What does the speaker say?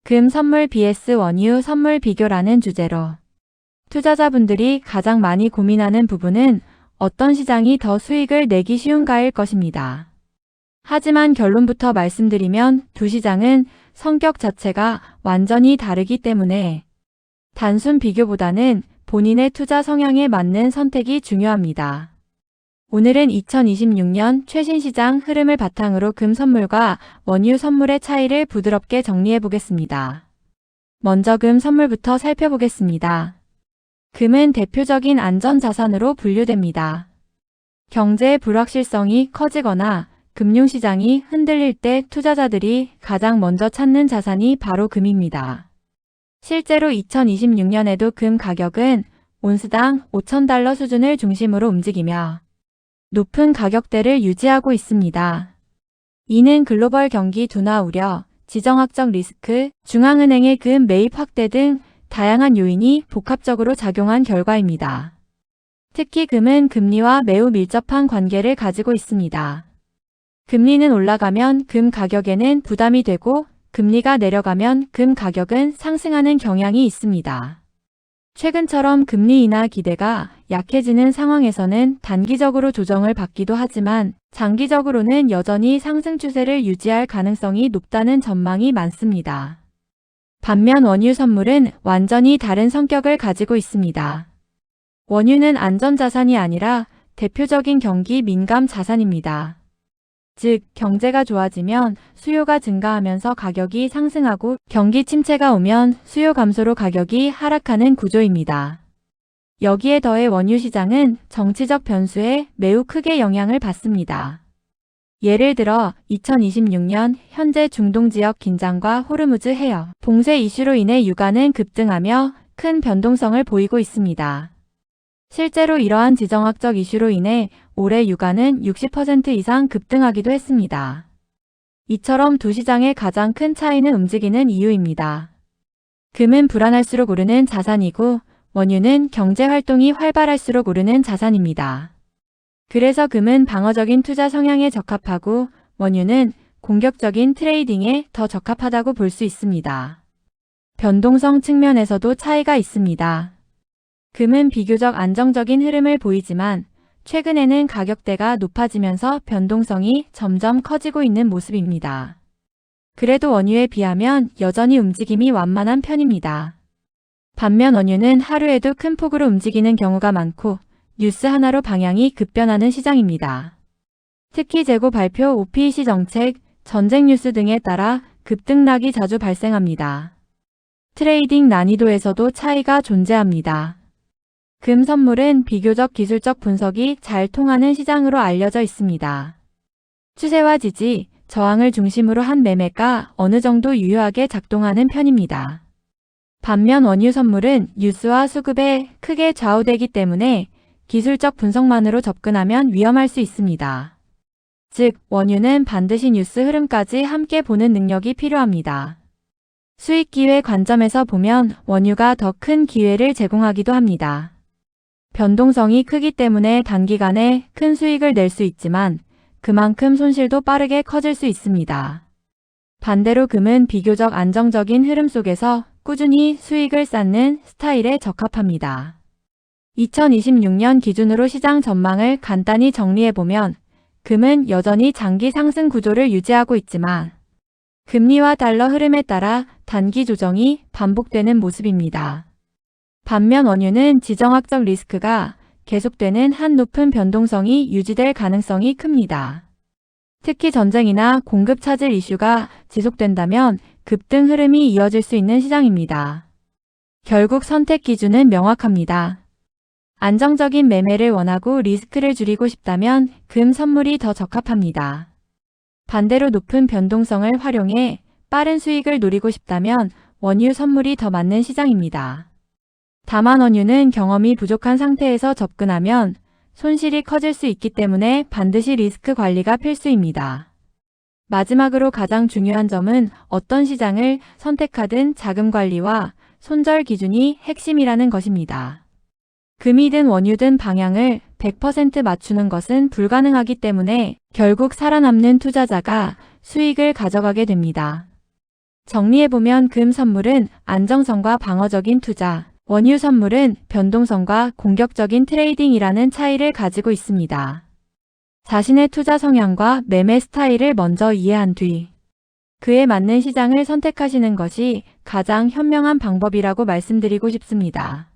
금 선물 vs 원유 선물 비교라는 주제로 투자자분들이 가장 많이 고민하는 부분은 어떤 시장이 더 수익을 내기 쉬운가일 것입니다. 하지만 결론부터 말씀드리면 두 시장은 성격 자체가 완전히 다르기 때문에 단순 비교보다는 본인의 투자 성향에 맞는 선택이 중요합니다. 오늘은 2026년 최신 시장 흐름을 바탕으로 금 선물과 원유 선물의 차이를 부드럽게 정리해 보겠습니다. 먼저 금 선물부터 살펴보겠습니다. 금은 대표적인 안전자산으로 분류됩니다. 경제의 불확실성이 커지거나 금융시장이 흔들릴 때 투자자들이 가장 먼저 찾는 자산이 바로 금입니다. 실제로 2026년에도 금 가격은 온스당 $5,000 수준을 중심으로 움직이며 높은 가격대를 유지하고 있습니다. 이는 글로벌 경기 둔화 우려, 지정학적 리스크, 중앙은행의 금 매입 확대 등 다양한 요인이 복합적으로 작용한 결과입니다. 특히 금은 금리와 매우 밀접한 관계를 가지고 있습니다. 금리는 올라가면 금 가격에는 부담이 되고 금리가 내려가면 금 가격은 상승하는 경향이 있습니다. 최근처럼 금리 인하 기대가 약해지는 상황에서는 단기적으로 조정을 받기도 하지만 장기적으로는 여전히 상승 추세를 유지할 가능성이 높다는 전망이 많습니다. 반면 원유 선물은 완전히 다른 성격을 가지고 있습니다. 원유는 안전자산이 아니라 대표적인 경기 민감 자산입니다. 즉, 경제가 좋아지면 수요가 증가하면서 가격이 상승하고 경기 침체가 오면 수요 감소로 가격이 하락하는 구조입니다. 여기에 더해 원유 시장은 정치적 변수에 매우 크게 영향을 받습니다. 예를 들어 2026년 현재 중동 지역 긴장과 호르무즈 해역 봉쇄 이슈로 인해 유가는 급등하며 큰 변동성을 보이고 있습니다. 실제로 이러한 지정학적 이슈로 인해 올해 유가는 60% 이상 급등하기도 했습니다. 이처럼 두 시장의 가장 큰 차이는 움직이는 이유입니다. 금은 불안할수록 오르는 자산이고 원유는 경제 활동이 활발할수록 오르는 자산입니다. 그래서 금은 방어적인 투자 성향에 적합하고 원유는 공격적인 트레이딩에 더 적합하다고 볼 수 있습니다. 변동성 측면에서도 차이가 있습니다. 금은 비교적 안정적인 흐름을 보이지만 최근에는 가격대가 높아지면서 변동성이 점점 커지고 있는 모습입니다. 그래도 원유에 비하면 여전히 움직임이 완만한 편입니다. 반면 원유는 하루에도 큰 폭으로 움직이는 경우가 많고 뉴스 하나로 방향이 급변하는 시장입니다. 특히 재고 발표, OPEC 정책, 전쟁 뉴스 등에 따라 급등락이 자주 발생합니다. 트레이딩 난이도에서도 차이가 존재합니다. 금 선물은 비교적 기술적 분석이 잘 통하는 시장으로 알려져 있습니다. 추세와 지지, 저항을 중심으로 한 매매가 어느 정도 유효하게 작동하는 편입니다. 반면 원유 선물은 뉴스와 수급에 크게 좌우되기 때문에 기술적 분석만으로 접근하면 위험할 수 있습니다. 즉, 원유는 반드시 뉴스 흐름까지 함께 보는 능력이 필요합니다. 수익 기회 관점에서 보면 원유가 더 큰 기회를 제공하기도 합니다. 변동성이 크기 때문에 단기간에 큰 수익을 낼 수 있지만 그만큼 손실도 빠르게 커질 수 있습니다. 반대로 금은 비교적 안정적인 흐름 속에서 꾸준히 수익을 쌓는 스타일에 적합합니다. 2026년 기준으로 시장 전망을 간단히 정리해보면 금은 여전히 장기 상승 구조를 유지하고 있지만 금리와 달러 흐름에 따라 단기 조정이 반복되는 모습입니다. 반면 원유는 지정학적 리스크가 계속되는 한 높은 변동성이 유지될 가능성이 큽니다. 특히 전쟁이나 공급 차질 이슈가 지속된다면 급등 흐름이 이어질 수 있는 시장입니다. 결국 선택 기준은 명확합니다. 안정적인 매매를 원하고 리스크를 줄이고 싶다면 금 선물이 더 적합합니다. 반대로 높은 변동성을 활용해 빠른 수익을 노리고 싶다면 원유 선물이 더 맞는 시장입니다. 다만 원유는 경험이 부족한 상태에서 접근하면 손실이 커질 수 있기 때문에 반드시 리스크 관리가 필수입니다. 마지막으로 가장 중요한 점은 어떤 시장을 선택하든 자금 관리와 손절 기준이 핵심이라는 것입니다. 금이든 원유든 방향을 100% 맞추는 것은 불가능하기 때문에 결국 살아남는 투자자가 수익을 가져가게 됩니다. 정리해보면 금 선물은 안정성과 방어적인 투자, 원유 선물은 변동성과 공격적인 트레이딩이라는 차이를 가지고 있습니다. 자신의 투자 성향과 매매 스타일을 먼저 이해한 뒤 그에 맞는 시장을 선택하시는 것이 가장 현명한 방법이라고 말씀드리고 싶습니다.